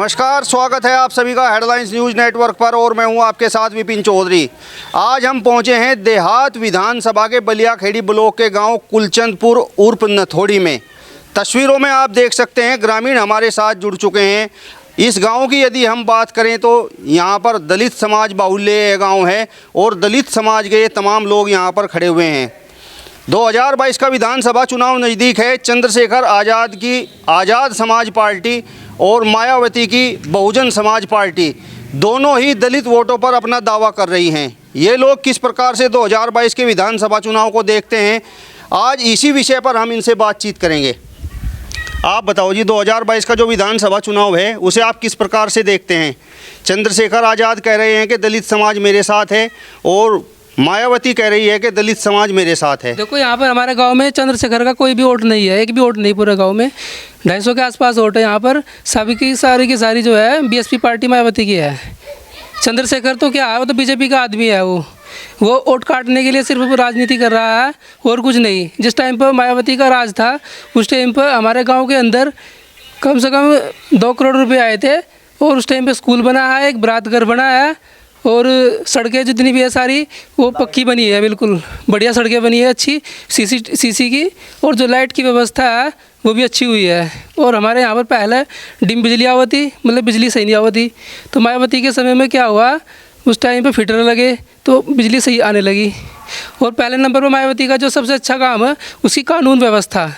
नमस्कार, स्वागत है आप सभी का हेडलाइंस न्यूज़ नेटवर्क पर और मैं हूं आपके साथ विपिन चौधरी। आज हम पहुंचे हैं देहात विधानसभा के बलियाखेड़ी ब्लॉक के गांव कुलचंदपुर उर्फ नथोड़ी में। तस्वीरों में आप देख सकते हैं ग्रामीण हमारे साथ जुड़ चुके हैं। इस गांव की यदि हम बात करें तो यहां पर दलित समाज बाहुल्य गाँव है और दलित समाज के तमाम लोग यहाँ पर खड़े हुए हैं। 2022 का विधानसभा चुनाव नज़दीक है। चंद्रशेखर आज़ाद की आज़ाद समाज पार्टी और मायावती की बहुजन समाज पार्टी दोनों ही दलित वोटों पर अपना दावा कर रही हैं। ये लोग किस प्रकार से 2022 के विधानसभा चुनाव को देखते हैं, आज इसी विषय पर हम इनसे बातचीत करेंगे। आप बताओ जी, 2022 का जो विधानसभा चुनाव है उसे आप किस प्रकार से देखते हैं? चंद्रशेखर आज़ाद कह रहे हैं कि दलित समाज मेरे साथ है और मायावती कह रही है कि दलित समाज मेरे साथ है। देखो, यहाँ पर हमारे गांव में चंद्रशेखर का कोई भी वोट नहीं है, एक भी वोट नहीं। पूरे गांव में 250 के आसपास वोट है। यहाँ पर सभी की सारी जो है बीएसपी पार्टी मायावती की है। चंद्रशेखर तो क्या है, वो तो बीजेपी का आदमी है। वो वोट काटने के लिए सिर्फ राजनीति कर रहा है और कुछ नहीं। जिस टाइम पर मायावती का राज था उस टाइम पर हमारे गाँव के अंदर कम से कम 2 करोड़ रुपये आए थे और उस टाइम पर स्कूल बना है, एक बरात घर बना है और सड़कें जितनी भी है सारी वो पक्की बनी है, बिल्कुल बढ़िया सड़कें बनी है, अच्छी सीसी की। और जो लाइट की व्यवस्था है वो भी अच्छी हुई है। और हमारे यहाँ पर पहले डिम बिजली आवती, मतलब बिजली सही नहीं आवती। तो मायावती के समय में क्या हुआ, उस टाइम पे फिटर लगे तो बिजली सही आने लगी। और पहले नंबर पर मायावती का जो सबसे अच्छा काम है उसकी कानून व्यवस्था।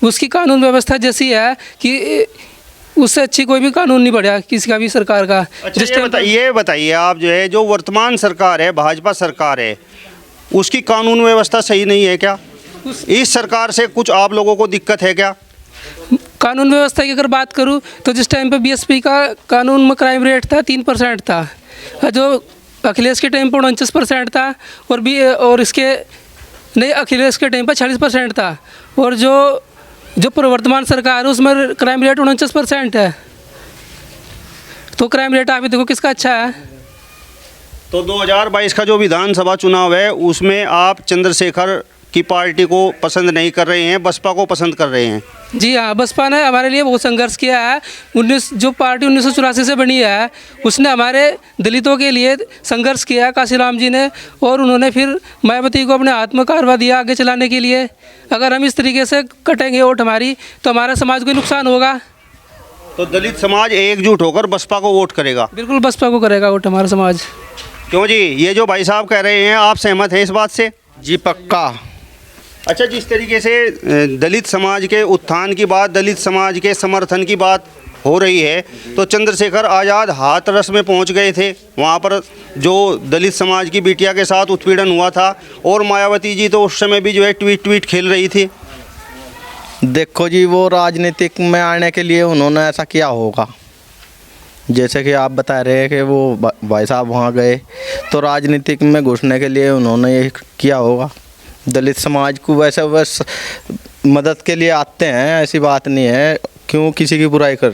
उसकी कानून व्यवस्था जैसी है कि उससे अच्छी कोई भी कानून नहीं बढ़ा किसी का भी सरकार का। अच्छा, ये बताइए आप, जो वर्तमान सरकार है, भाजपा सरकार है, उसकी कानून व्यवस्था सही नहीं है क्या? इस सरकार से कुछ आप लोगों को दिक्कत है क्या? कानून व्यवस्था की अगर बात करूं तो जिस टाइम पे बीएसपी का कानून में क्राइम रेट था 3% था, जो अखिलेश के टाइम पर 49% था और इसके नहीं, अखिलेश के टाइम पर 40% था। और जो प्रवर्तमान सरकार है उसमें क्राइम रेट 49% है। तो क्राइम रेट आप देखो किसका अच्छा है। तो 2022 का जो विधानसभा चुनाव है उसमें आप चंद्रशेखर की पार्टी को पसंद नहीं कर रहे हैं, बसपा को पसंद कर रहे हैं? जी हाँ, बसपा ने हमारे लिए बहुत संघर्ष किया है। जो पार्टी 1984 से बनी है उसने हमारे दलितों के लिए संघर्ष किया है, काशीराम जी ने। और उन्होंने फिर मायावती को अपने हाथ में कारवा दिया आगे चलाने के लिए। अगर हम इस तरीके से कटेंगे वोट हमारी तो हमारा समाज को नुकसान होगा। तो दलित समाज एकजुट होकर बसपा को वोट करेगा? बिल्कुल बसपा को करेगा वोट हमारा समाज। क्यों जी, ये जो भाई साहब कह रहे हैं आप सहमत हैं इस बात से? जी पक्का। अच्छा, जिस तरीके से दलित समाज के उत्थान की बात, दलित समाज के समर्थन की बात हो रही है, तो चंद्रशेखर आज़ाद हाथरस में पहुंच गए थे। वहां पर जो दलित समाज की बिटिया के साथ उत्पीड़न हुआ था और मायावती जी तो उस समय भी ट्वीट खेल रही थी। देखो जी, वो राजनीतिक में आने के लिए उन्होंने ऐसा किया होगा। जैसे कि आप बता रहे हैं कि वो भाई साहब वहाँ गए तो राजनीतिक में घुसने के लिए उन्होंने ये किया होगा। दलित समाज को वैसे मदद के लिए आते हैं, ऐसी बात नहीं है, क्यों किसी की बुराई कर।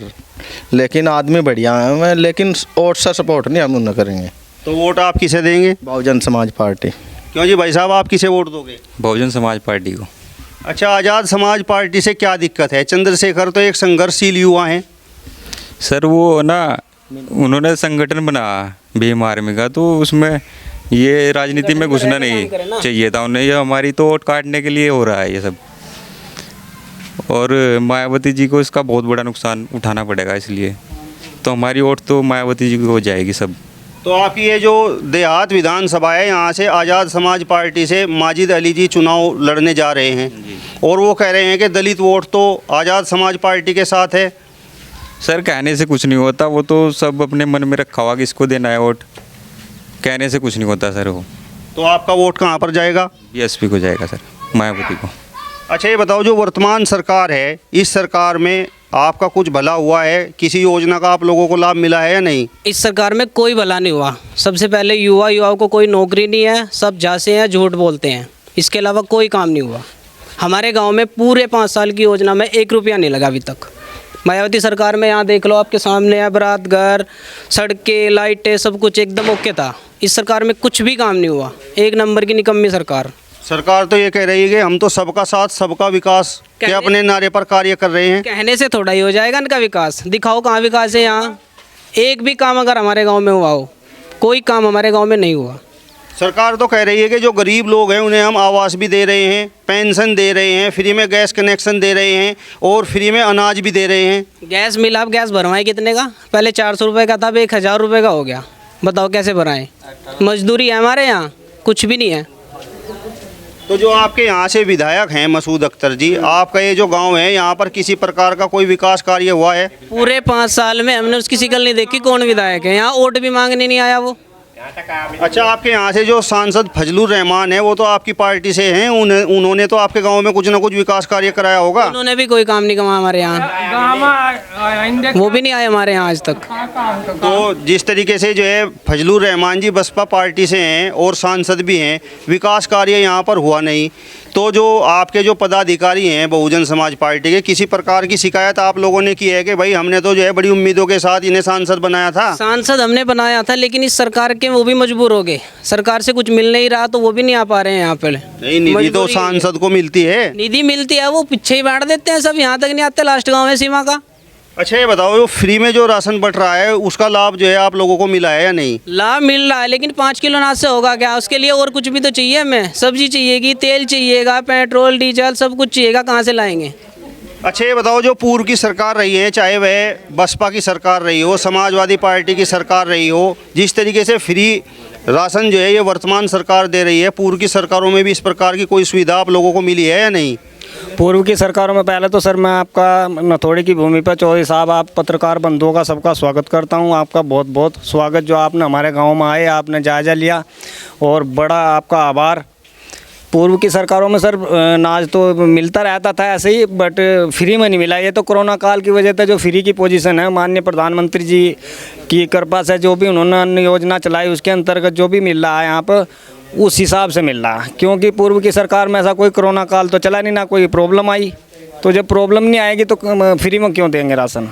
लेकिन आदमी बढ़िया है, लेकिन वोट से सपोर्ट नहीं हम उन्हें करेंगे। तो वोट आप किसे देंगे? बहुजन समाज पार्टी। क्यों जी भाई साहब, आप किसे वोट दोगे? बहुजन समाज पार्टी को। अच्छा, आज़ाद समाज पार्टी से क्या दिक्कत है? चंद्रशेखर तो एक संघर्षशील युवा हैं। सर वो ना, उन्होंने संगठन बनाया भीम आर्मी का, तो उसमें ये राजनीति में घुसना नहीं चाहिए था उन्हें। ये हमारी तो वोट काटने के लिए हो रहा है ये सब। और मायावती जी को इसका बहुत बड़ा नुकसान उठाना पड़ेगा, इसलिए तो हमारी वोट तो मायावती जी को हो जाएगी सब। तो आपकी ये जो देहात विधानसभा है, यहाँ से आज़ाद समाज पार्टी से माजिद अली जी चुनाव लड़ने जा रहे हैं और वो कह रहे हैं कि दलित वोट तो आज़ाद समाज पार्टी के साथ है। सर कहने से कुछ नहीं होता, वो तो सब अपने मन में रखा हुआ कि इसको देना है वोट। कहने से कुछ नहीं होता सर। वो तो आपका वोट कहाँ पर जाएगा? बीएसपी को जाएगा सर, मायावती को। अच्छा, ये बताओ, जो वर्तमान सरकार है, इस सरकार में आपका कुछ भला हुआ है? किसी योजना का आप लोगों को लाभ मिला है या नहीं? इस सरकार में कोई भला नहीं हुआ। सबसे पहले युवाओं को कोई नौकरी नहीं है, सब जासे हैं, झूठ बोलते हैं। इसके अलावा कोई काम नहीं हुआ। हमारे गांव में पूरे 5 साल की योजना में 1 रुपया नहीं लगा अभी तक। मायावती सरकार में यहाँ देख लो, आपके सामने है, बरात घर, सड़कें, लाइटें, सब कुछ एकदम ओके था। इस सरकार में कुछ भी काम नहीं हुआ। 1 नंबर की निकम्मी सरकार। सरकार तो ये कह रही है कि हम तो सबका साथ सबका विकास के अपने नारे पर कार्य कर रहे हैं। कहने से थोड़ा ही हो जाएगा इनका विकास। दिखाओ कहाँ विकास है यहाँ। एक भी काम अगर हमारे गांव में हुआ हो, कोई काम हमारे गांव में नहीं हुआ। सरकार तो कह रही है कि जो गरीब लोग हैं उन्हें हम आवास भी दे रहे हैं, पेंशन दे रहे हैं, फ्री में गैस कनेक्शन दे रहे हैं और फ्री में अनाज भी दे रहे हैं। गैस मिला, आप गैस भरवाएं कितने का? पहले 400 रुपये का था, अब 1000 रुपये का हो गया। बताओ कैसे भराएं? मजदूरी है हमारे यहाँ, कुछ भी नहीं है। तो जो आपके यहाँ से विधायक हैं मसूद अख्तर जी, आपका ये जो गांव है यहाँ पर किसी प्रकार का कोई विकास कार्य हुआ है? पूरे 5 साल में हमने उसकी शिकल नहीं देखी। कौन विधायक है यहाँ? वोट भी मांगने नहीं आया वो। अच्छा, आपके यहाँ से जो सांसद फजलुर रहमान है वो तो आपकी पार्टी से हैं, उन्होंने तो आपके गांव में कुछ ना कुछ विकास कार्य कराया होगा। उन्होंने भी कोई काम नहीं कमा हमारे यहाँ, वो भी नहीं आए हमारे यहाँ आज तक। तो जिस तरीके से जो है फजलुर रहमान जी बसपा पार्टी से हैं और सांसद भी हैं, विकास कार्य यहाँ पर हुआ नहीं, तो जो आपके जो पदाधिकारी हैं बहुजन समाज पार्टी के, किसी प्रकार की शिकायत आप लोगों ने की है कि भाई हमने तो जो है बड़ी उम्मीदों के साथ इन्हें सांसद बनाया था? सांसद हमने बनाया था, लेकिन इस सरकार के वो भी मजबूर हो गए। सरकार से कुछ मिल नहीं रहा तो वो भी नहीं आ पा रहे हैं यहाँ पे। नहीं, निधि तो सांसद को मिलती है। निधि मिलती है, वो पीछे ही बांट देते हैं, सब यहाँ तक नहीं आते। लास्ट गाँव है सीमा का। अच्छा, ये बताओ, जो फ्री में जो राशन बंट रहा है उसका लाभ जो है आप लोगों को मिला है या नहीं? लाभ मिल रहा है, लेकिन 5 किलो अनाज से होगा क्या? उसके लिए और कुछ भी तो चाहिए हमें। सब्जी चाहिएगी, तेल चाहिएगा, पेट्रोल डीजल सब कुछ चाहिएगा, कहाँ से लाएंगे? अच्छा, ये बताओ, जो पूर्व की सरकार रही है, चाहे वह बसपा की सरकार रही हो, समाजवादी पार्टी की सरकार रही हो, जिस तरीके से फ्री राशन जो है ये वर्तमान सरकार दे रही है, पूर्व की सरकारों में भी इस प्रकार की कोई सुविधा आप लोगों को मिली है या नहीं? पूर्व की सरकारों में पहले तो सर मैं आपका नथोड़ी की भूमि पर चौधरी साहब, आप पत्रकार बंधुओं का सबका स्वागत करता हूं। आपका बहुत बहुत स्वागत, जो आपने हमारे गांव में आए, आपने जायज़ा लिया और बड़ा आपका आभार। पूर्व की सरकारों में सर अनाज तो मिलता रहता था ऐसे ही, बट फ्री में नहीं मिला। ये तो कोरोना काल की वजह से जो फ्री की पोजीशन है, माननीय प्रधानमंत्री जी की कृपा से जो भी उन्होंने अन्य योजना चलाई उसके अंतर्गत जो भी मिल रहा है यहाँ पर, उस हिसाब से मिल रहा है। क्योंकि पूर्व की सरकार में ऐसा कोई कोरोना काल तो चला नहीं, ना कोई प्रॉब्लम आई। तो जब प्रॉब्लम नहीं आएगी तो फ्री में क्यों देंगे राशन?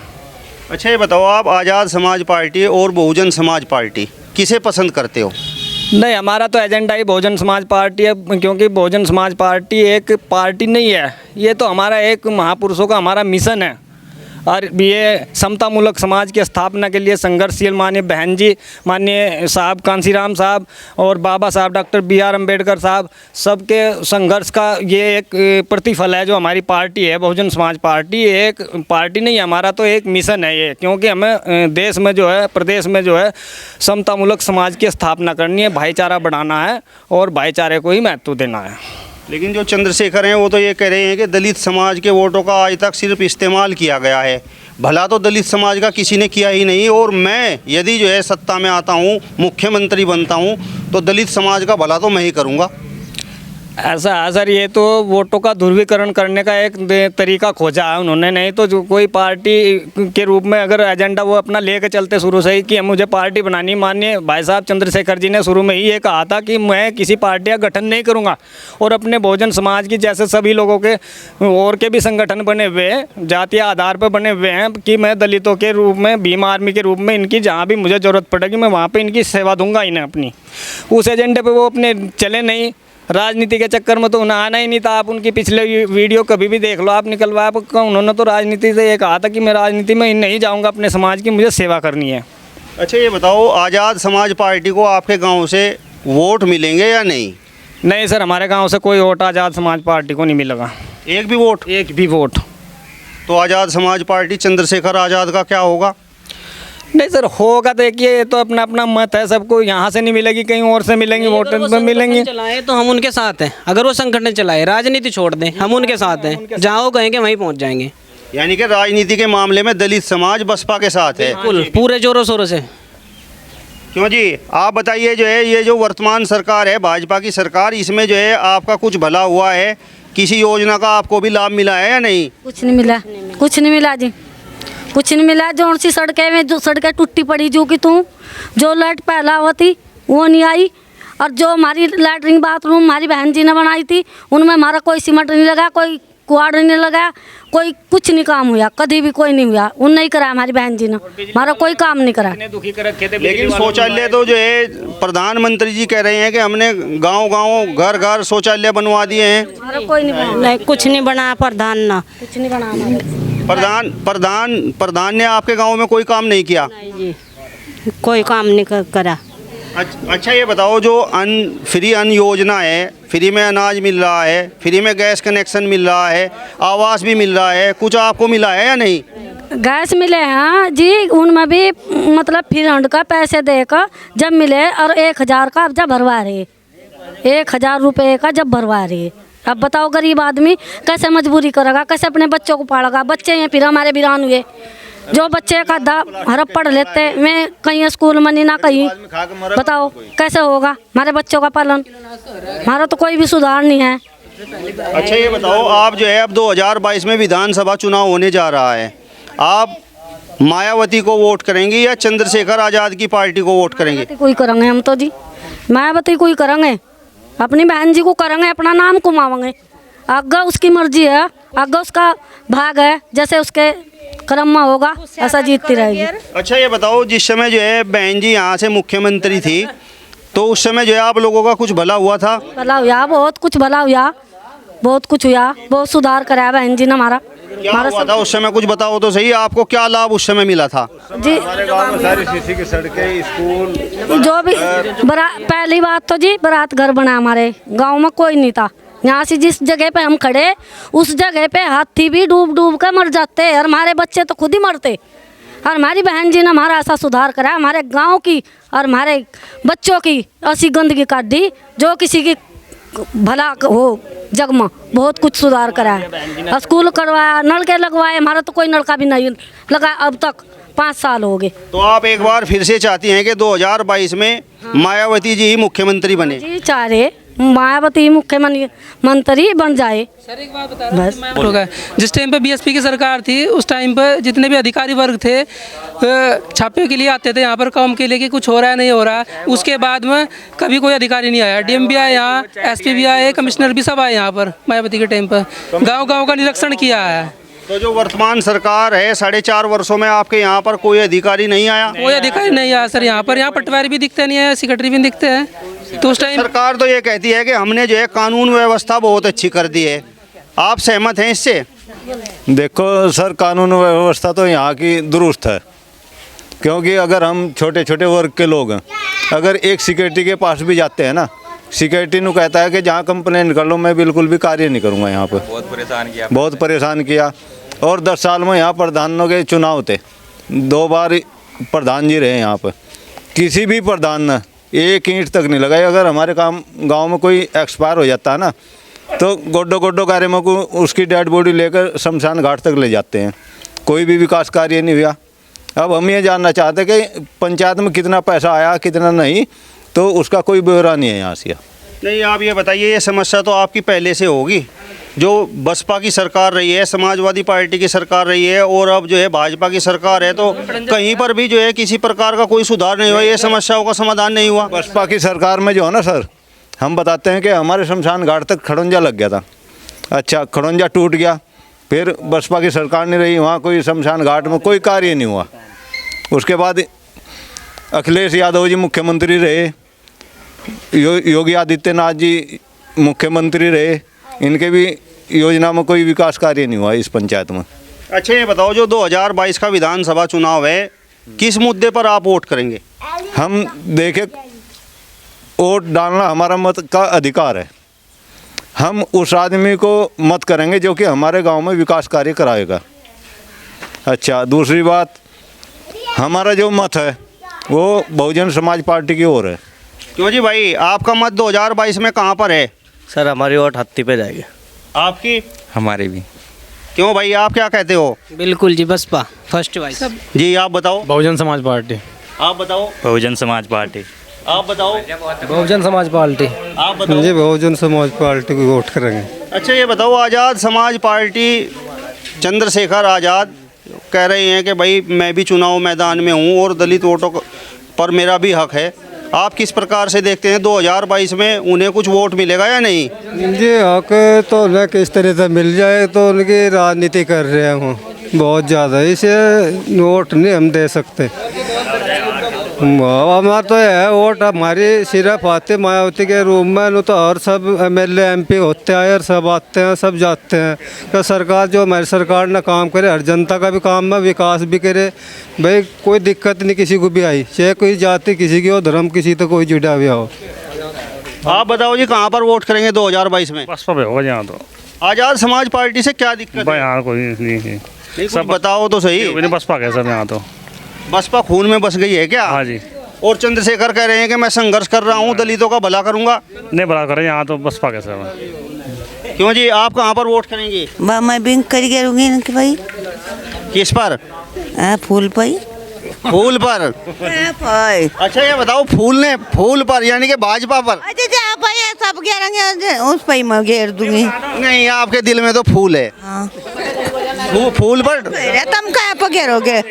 अच्छा, ये बताओ, आप आज़ाद समाज पार्टी और बहुजन समाज पार्टी किसे पसंद करते हो? नहीं, हमारा तो एजेंडा ही बहुजन समाज पार्टी है, क्योंकि बहुजन समाज पार्टी एक पार्टी नहीं है, ये तो हमारा एक महापुरुषों का हमारा मिशन है। और ये समतामूलक समाज की स्थापना के लिए संघर्षशील माननीय बहन जी, माननीय साहब कांसीराम साहब और बाबा साहब डॉक्टर BR अम्बेडकर साहब, सबके संघर्ष का ये एक प्रतिफल है जो हमारी पार्टी है बहुजन समाज पार्टी। एक पार्टी नहीं, हमारा तो एक मिशन है ये, क्योंकि हमें देश में जो है, प्रदेश में जो है समतामूलक समाज की स्थापना करनी है, भाईचारा बढ़ाना है और भाईचारे को ही महत्व देना है। लेकिन जो चंद्रशेखर हैं वो तो ये कह रहे हैं कि दलित समाज के वोटों का आज तक सिर्फ इस्तेमाल किया गया है, भला तो दलित समाज का किसी ने किया ही नहीं, और मैं यदि जो है सत्ता में आता हूँ, मुख्यमंत्री बनता हूँ, तो दलित समाज का भला तो मैं ही करूँगा। ऐसा है सर, ये तो वोटों का ध्रुवीकरण करने का एक तरीका खोजा है उन्होंने। नहीं तो जो कोई पार्टी के रूप में अगर एजेंडा वो अपना लेके चलते शुरू से ही कि मुझे पार्टी बनानी, माननीय भाई साहब चंद्रशेखर जी ने शुरू में ही ये कहा था कि मैं किसी पार्टी का गठन नहीं करूंगा, और अपने बहुजन समाज की जैसे सभी लोगों के और के भी संगठन बने हुए हैं, जातीय आधार पर बने हुए हैं, कि मैं दलितों के रूप में, भीम आर्मी के रूप में इनकी जहाँ भी मुझे ज़रूरत पड़ेगी मैं वहाँ पर इनकी सेवा दूंगा इन्हें अपनी। उस एजेंडे पर वो अपने चले नहीं, राजनीति के चक्कर में तो उन्हें आना ही नहीं था। आप उनकी पिछले वीडियो कभी भी देख लो आप, निकलवा आपका, उन्होंने तो राजनीति से ये कहा था कि मैं राजनीति में नहीं जाऊंगा, अपने समाज की मुझे सेवा करनी है। अच्छा, ये बताओ, आज़ाद समाज पार्टी को आपके गांव से वोट मिलेंगे या नहीं? नहीं सर, हमारे गांव से कोई वोट आज़ाद समाज पार्टी को नहीं मिलेगा। एक भी वोट? एक भी वोट। तो आज़ाद समाज पार्टी चंद्रशेखर आज़ाद का क्या होगा? नहीं सर, होगा तो एक ये तो अपना अपना मत है, सबको यहाँ से नहीं मिलेगी, कहीं और से मिलेंगी, वोट में मिलेंगी। चलाए तो हम उनके साथ हैं, अगर वो संगठन चलाए, राजनीति छोड़ दें, हम उनके साथ हैं, जहाँ वो कहेंगे वहीं पहुँच जाएंगे। यानी कि राजनीति के मामले में दलित समाज बसपा के साथ है? बिल्कुल, पूरे जोरों शोरों से। क्यों जी, आप बताइए, जो है ये जो वर्तमान सरकार है भाजपा की सरकार, इसमें जो है आपका कुछ भला हुआ है? किसी योजना का आपको भी लाभ मिला है या नहीं? कुछ नहीं मिला, कुछ नहीं मिला जी, कुछ नहीं मिला। जो सी सड़कें में जो सड़कें टूटी पड़ी जो कि जो लाइट पहला होती वो नहीं आई, और जो हमारी लैटरिन बाथरूम हमारी बहन जी ने बनाई थी उनमें हमारा कोई सीमेंट नहीं लगा, कोई कुआड़ नहीं लगा, कोई कुछ नहीं काम हुआ, कभी भी कोई नहीं हुआ। उन नहीं करा हमारी बहन जी ने, हमारा कोई काम नहीं करा। लेकिन शौचालय तो जो है प्रधानमंत्री जी कह रहे हैं कि हमने गांव-गांव घर-घर शौचालय बनवा दिए हैं। हमारा कोई नहीं बना, नहीं कुछ नहीं बना, प्रधान ना कुछ नहीं बना हमारे। प्रधान ने आपके गांव में कोई काम नहीं किया? नहीं जी। कोई काम नहीं करा। अच्छा ये बताओ, जो फ्री अन्न योजना है, फ्री में अनाज मिल रहा है, फ्री में गैस कनेक्शन मिल रहा है, आवास भी मिल रहा है, कुछ आपको मिला है या नहीं? गैस मिले हैं जी, उनमें भी मतलब फ्री का पैसे देकर जब मिले, और 1000 का अब जब भरवा रहे, 1000 रुपये का जब भरवा रहे। अब बताओ गरीब आदमी कैसे मजबूरी करेगा, कैसे अपने बच्चों को पालेगा? बच्चे हैं फिर हमारे वीरान हुए, जो बच्चे का हरप पढ़ लेते, मैं कहीं स्कूल में नहीं ना कहीं, बताओ कैसे होगा हमारे बच्चों का पालन? हमारा तो कोई भी सुधार नहीं है। अच्छा ये बताओ, आप जो है अब 2022 में विधानसभा चुनाव होने जा रहा है, आप मायावती को वोट करेंगे या चंद्रशेखर आज़ाद की पार्टी को वोट करेंगे? कोई करेंगे हम तो जी, मायावती कोई करेंगे, अपनी बहन जी को करेंगे, अपना नाम कमाएंगे। आगे उसकी मर्जी है, आगे उसका भाग है, जैसे उसके कर्म में होगा ऐसा जीतती रहेगी। अच्छा ये बताओ, जिस समय जो है बहन जी यहाँ से मुख्यमंत्री थी, तो उस समय जो है आप लोगों का कुछ भला हुआ था? भला हुआ, बहुत कुछ भला हुआ, बहुत कुछ हुआ, बहुत सुधार कराया बहन जी ने हमारा। क्या हुआ था उस समय, कुछ बताओ तो सही, आपको क्या लाभ उस समय मिला था? जी गांव में सारी सीसी की सड़कें, स्कूल, जो भी पहली बात तो जी बारात घर बना, हमारे गांव में कोई नहीं था। यहाँ से जिस जगह पे हम खड़े, उस जगह पे हाथी भी डूब डूब कर मर जाते, और हमारे बच्चे तो खुद ही मरते। और हमारी बहन जी ने हमारा ऐसा सुधार करा, हमारे गांव की और हमारे बच्चों की ऐसी गंदगी काट दी, जो किसी की भला हो जग में, बहुत कुछ सुधार करा है। स्कूल करवाया, नलके लगवाए, हमारा तो कोई नलका भी नहीं लगा अब तक, 5 साल हो गए। तो आप एक बार फिर से चाहती हैं कि 2022 में मायावती जी ही मुख्यमंत्री बने? जी चाह रहे मायावती मुख्यमंत्री बन जाए। सर एक बात बता रहा हूँ, होगा जिस टाइम पे बीएसपी की सरकार थी, उस टाइम पर जितने भी अधिकारी वर्ग थे छापे के लिए आते थे यहाँ पर काम के लिए कि कुछ हो रहा है नहीं हो रहा। उसके बाद में कभी कोई अधिकारी नहीं आया, डीएम भी आए यहाँ, एसपी भी आए, कमिश्नर भी सब आए यहाँ पर मायावती के टाइम पर, गाँव का निरीक्षण किया है। तो जो वर्तमान सरकार है, 4.5 वर्षों में आपके यहाँ पर कोई अधिकारी नहीं आया? कोई अधिकारी नहीं आया सर यहाँ पर, यहाँ पटवारी भी दिखते नहीं है, सेक्रेटरी भी दिखते हैं। तो उस टाइम सरकार तो ये कहती है कि हमने जो है कानून व्यवस्था बहुत अच्छी कर दी है, आप सहमत हैं इससे? देखो सर, कानून व्यवस्था तो यहाँ की दुरुस्त है, क्योंकि अगर हम छोटे छोटे वर्ग के लोग हैं, अगर एक सिक्योरिटी के पास भी जाते हैं ना, सिक्योरिटी ने कहता है कि जहाँ कंप्लेंट कर लो, मैं बिल्कुल भी कार्य नहीं करूँगा यहाँ पर। बहुत परेशान किया। और 10 साल में यहाँ प्रधानों के चुनाव थे, 2 बार प्रधान जी रहे यहाँ पर, किसी भी प्रधान ने एक ईंट तक नहीं लगाई। अगर हमारे गांव में कोई एक्सपायर हो जाता है ना, तो गोड्डो गोड्डो कार्यक्रम को उसकी डेड बॉडी लेकर शमशान घाट तक ले जाते हैं, कोई भी विकास कार्य नहीं हुआ। अब हम ये जानना चाहते हैं कि पंचायत में कितना पैसा आया, कितना नहीं, तो उसका कोई ब्यौरा नहीं है यहाँ से। नहीं, आप ये बताइए, ये समस्या तो आपकी पहले से होगी, जो बसपा की सरकार रही है, समाजवादी पार्टी की सरकार रही है, और अब जो है भाजपा की सरकार है, तो कहीं पर भी जो है किसी प्रकार का कोई सुधार नहीं हुआ, ये समस्याओं का समाधान नहीं हुआ। बसपा की सरकार में जो है ना सर, हम बताते हैं कि हमारे शमशान घाट तक खड़ंजा लग गया था। अच्छा, खड़ंजा टूट गया, फिर बसपा की सरकार नहीं रही, वहाँ कोई शमशान घाट में कोई कार्य नहीं हुआ। उसके बाद अखिलेश यादव जी मुख्यमंत्री रहे, योगी आदित्यनाथ जी मुख्यमंत्री रहे, इनके भी योजना में कोई विकास कार्य नहीं हुआ इस पंचायत में। अच्छा ये बताओ, जो 2022 का विधानसभा चुनाव है, किस मुद्दे पर आप वोट करेंगे? हम देखें, वोट डालना हमारा मत का अधिकार है, हम उस आदमी को मत करेंगे जो कि हमारे गांव में विकास कार्य कराएगा। अच्छा, दूसरी बात, हमारा जो मत है वो बहुजन समाज पार्टी की ओर है। क्यों जी भाई, आपका मत 2022 में कहाँ पर है? सर हमारी वोट हत्ती पे जाएगी। आपकी? हमारे भी। क्यों भाई, आप क्या कहते हो? बिल्कुल जी, बसपा फर्स्ट वाइस। जी आप बताओ। बहुजन समाज पार्टी। आप बताओ। बहुजन समाज पार्टी। आप बताओ। बहुजन समाज पार्टी। आप बताओ। जी बहुजन समाज पार्टी को वोट करेंगे। अच्छा ये बताओ, आज़ाद समाज पार्टी चंद्रशेखर आज़ाद कह रही हैं कि भाई मैं भी चुनाव मैदान में हूँ और दलित वोटों पर मेरा भी हक है, आप किस प्रकार से देखते हैं 2022 में उन्हें कुछ वोट मिलेगा या नहीं? जी हक तो उन्हें किस तरह से मिल जाए, तो उनकी राजनीति कर रहे हैं बहुत ज़्यादा, इसे वोट नहीं हम दे सकते। हमारा तो है वोट हमारी सिर्फ आते मायावती के रूम में, न तो और सब MLA MP होते हैं और सब आते हैं सब जाते हैं। तो सरकार जो हमारी सरकार ने काम करे, हर जनता का भी काम में विकास भी करे भाई, कोई दिक्कत नहीं किसी को भी आई, चाहे कोई जाति किसी की हो, धर्म किसी तो कोई जुड़ा हुआ हो। आप बताओ जी कहाँ पर वोट करेंगे 2022 में? बसपा पे होगा यहाँ तो। आज़ाद समाज पार्टी से क्या दिक्कत भाई है? यहाँ कोई नहीं है। नहीं, कुछ बताओ तो सही। बसपा के सब यहाँ तो। बसपा खून में बस गई है क्या? हाँ जी। और चंद्रशेखर कह रहे हैं कि मैं संघर्ष कर रहा हूँ, दलितों का भला करूंगा। नहीं भला करे यहाँ तो बसपा के सब। क्यों जी, आप कहाँ पर वोट करेंगे? मैं बैंक कर करूँगी ना कि भाई किस पर? फूल पाई फूल पर। अच्छा ये बताओ, फूल पर यानी कि भाजपा पर? सब घेरेंगे उस पर मैं घेर दूंगी। नहीं, आपके दिल में तो फूल है। हाँ। फूल पर तुम कहाँ पर घेरोगे?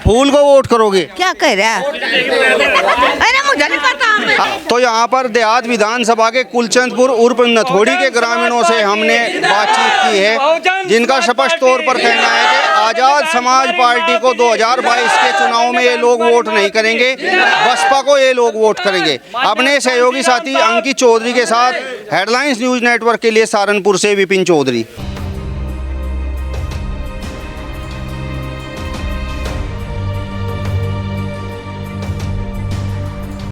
फूल को वोट करोगे? क्या कह रहा है? अरे मुझे नहीं पता। तो यहाँ पर देहात विधानसभा के कुलचंदपुर उर्फ नथोड़ी के ग्रामीणों से हमने बातचीत की है, जिनका स्पष्ट तौर पर कहना है कि आज़ाद समाज पार्टी को 2022 के चुनाव में ये लोग वोट नहीं करेंगे, बसपा को ये लोग वोट करेंगे। अपने सहयोगी साथी अंकित चौधरी के साथ हेडलाइंस न्यूज़ नेटवर्क के लिए सहारनपुर से विपिन चौधरी।